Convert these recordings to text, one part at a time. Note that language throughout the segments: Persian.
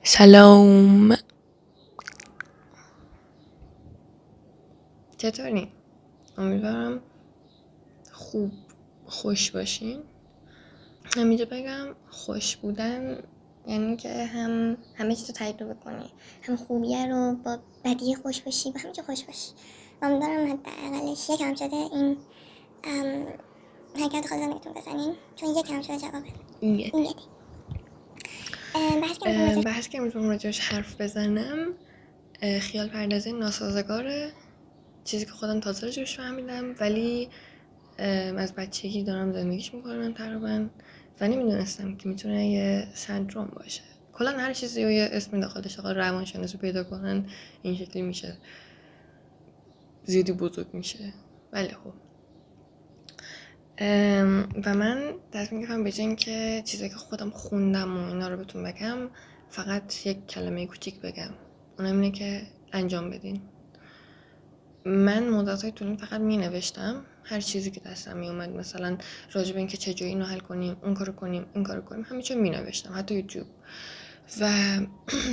سلام، چطورین؟ امیدوارم خوش باشین. همینجا بگم خوش بودن یعنی که هم همه چیز رو تجربه کنی، هم خوبیه رو با بدی خوش باشی و همینجا خوش باشی. امیدوارم حداقلش یکم شده این حرکت خود زندگیتون بزنین، چون یکم شده جوابه این یکی بحث که میتونم راجعش حرف بزنم خیال پردازی ناسازگاره، چیزی که خودم تازه راجعش فهمیدم، ولی از بچگی دارم زندگیش میکنم تقریبا و نمیدونستم که میتونه یه سندروم باشه. کلا هر چیزی رو یه اسمی داخلش روانشناسی پیدا کنن این شکلی میشه، زیادی بزرگ میشه. ولی خب و من تصمیم گرفتم به جای اینکه چیزایی که خودم خوندم و اینا رو بهتون بگم، فقط یک کلمه کوچیک بگم، اونم اینه که انجام بدین. من مدت‌های طولانی فقط می‌نوشتم هر چیزی که دستم میومد، مثلا راجع به اینکه چجوری اینو حل کنیم، اون کارو کنیم، این کارو کنیم، همه چی می‌نوشتم، حتی یوتیوب. و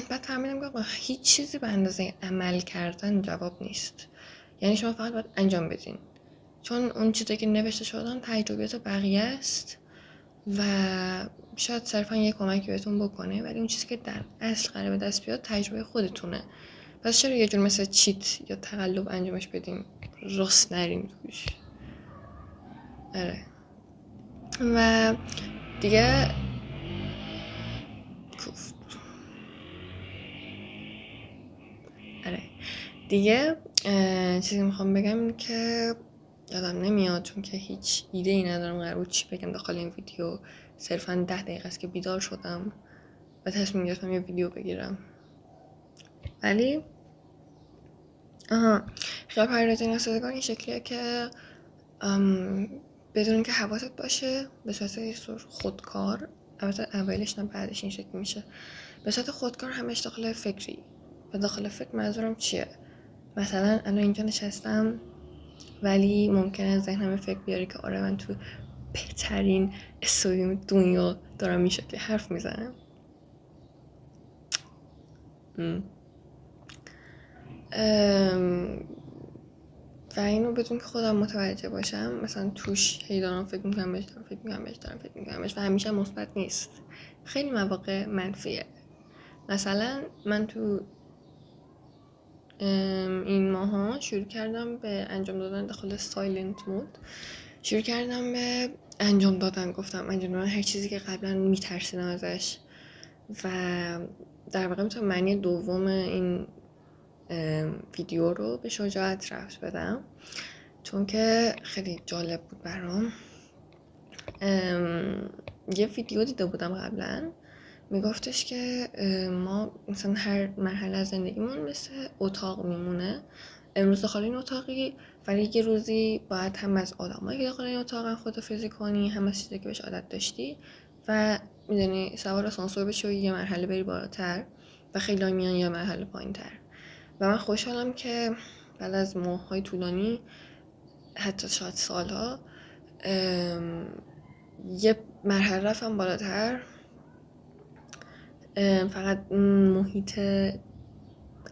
بعد فهمیدم که آقا هیچ چیزی به اندازه عمل کردن جواب نیست. یعنی شما فقط باید انجام بدین، چون اون چیزی که نوشته شدن تجربیات بقیه است و شاید صرفا یه کمکی بهتون بکنه، ولی اون چیزی که در اصل قراره به دست بیاد تجربه خودتونه. پس چرا یه جور مثل چیت یا تقلب انجامش بدیم، راست نریم توش. آره. و دیگه کوفت. آره دیگه چیزی میخوام بگم که یادم نمیاد، چون که هیچ ایده ای ندارم قرار بود چی بگم داخل این ویدیو. صرفا 10 دقیقه است که بیدار شدم و تصمیم گرفتم یه ویدیو بگیرم. ولی خیال پردازی ناسازگار این شکلیه که بدون که حواست باشه، به صورت یه خودکار، البته اولش نه بعدش این شکل میشه، به صورت خودکار همش داخل فکری. و داخل فکر منظورم چیه؟ مثلا الان اینجا نشستم ولی ممکنه ذهنم فکر بیاره که آره من تو بهترین استودیوم دنیا دارم این شکلی حرف میزنم. و اینو بدون که خودم متوجه باشم، مثلا توش هی دارم فکر میکنم بهش و همیشه مثبت نیست، خیلی مواقع منفیه. مثلا من تو این ماها شروع کردم به انجام دادن داخل سایلنت مود، شروع کردم به انجام دادن، گفتم انجام دادن هر چیزی که قبلا میترسیدم ازش. و در واقع میتونم معنی دوم این ویدیو رو به شجاعت رفت بدم، چون که خیلی جالب بود برام. یه ویدیو دیده بودم قبلا میگفتش که ما مثلا هر مرحله از زندگیمون مثل اتاق میمونه. امروز داخل این اتاقی، ولی یه روزی باید هم از آدمایی که داخل این اتاقن خدافظی کنی، هم از چیزی که بهش عادت داشتی و میدونی سوار آسانسور بشی و یه مرحله بری بالاتر و خیلی میان یه مرحله پایین‌تر. و من خوشحالم که بعد از ماه‌های طولانی، حتی شاید سالها، یه مرحله رفتم بالاتر. فقط محیط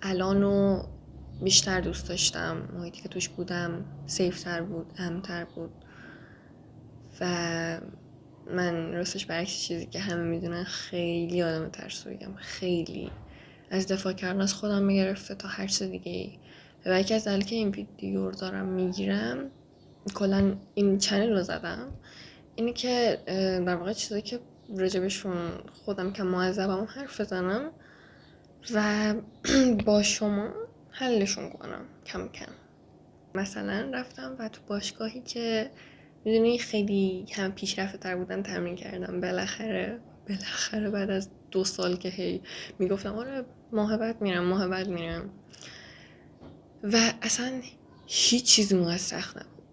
الانو بیشتر دوست داشتم، محیطی که توش بودم سیفتر بود، امن‌تر بود. و من راستش برعکس چیزی که همه میدونن خیلی آدم ترسوییم، خیلی از دفاع کردن از خودم میگرفته تا هر چیز دیگه ای. و یکی از دلایلی که این ویدیو رو دارم میگیرم، کلا این چنل رو زدم، اینه که در واقع چیزایی که راجبشون خودم که معذبم حرف بزنم و با شما حلشون کنم کم کم. مثلا رفتم و تو باشگاهی که میدونی خیلی هم پیشرفته تر بودن تمرین کردم. بالاخره بعد از 2 سال که هی میگفتم آره ماه بعد میرم و اصلا هیچ چیزی اونقدر سخت نبود،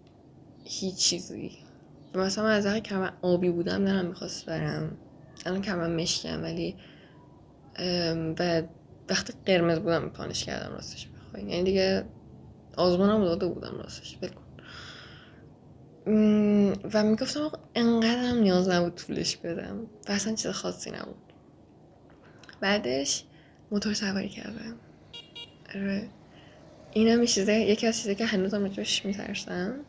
هیچ چیزی. مثلا من از وقتی که من آبی بودم دلم میخواست برم، الان که من مشکم، ولی و وقتی قرمز بودم پانش کردم راستش بخوای، یعنی دیگه آزمونم داده بودم راستش بکن. و میگفتم آقا انقدرم نیاز نبود طولش بدم و اصلا چیز خاصی نبود. بعدش موتور سواری کردم. آره، اینم یکی از چیزایی که هنوزم راجبش میترسم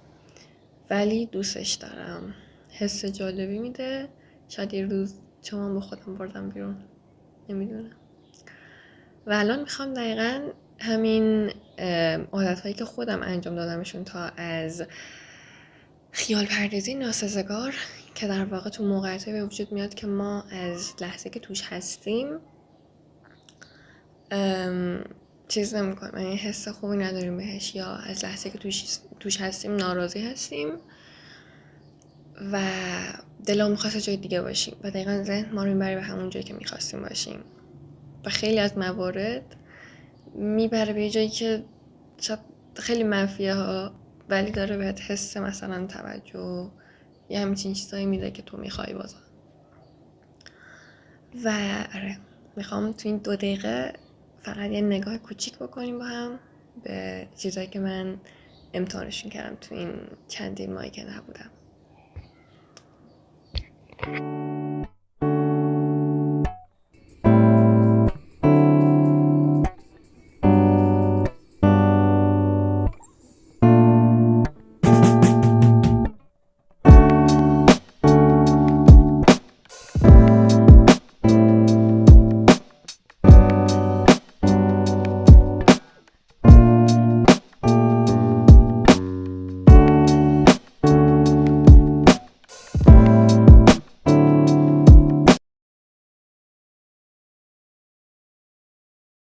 ولی دوستش دارم. حس جالبی میده. شاید یه روز چون با خودم بردم بیرون، نمیدونم. و الان میخوام دقیقا همین عادتهایی که خودم انجام دادمشون تا از خیال پردازی ناسزگار که در واقع تو موقعیتی به وجود میاد که ما از لحظه که توش هستیم چیز نمی کنیم، یعنی حس خوبی نداریم بهش، یا از لحظه که توش هستیم ناراضی هستیم و دلمون میخواست جای دیگه باشیم و دقیقا ذهن ما رو میبره به همون جایی که میخواستیم باشیم و خیلی از موارد میبره به جایی که شاید خیلی منفیه ها، ولی داره بهت حس مثلا توجه یه همچین چیزایی میده که تو میخوای بازم. و آره، میخوام تو این 2 دقیقه فقط یه نگاه کوچیک بکنیم با هم به چیزایی که من امتحانشون کردم تو این چندین ماهی که نبودم.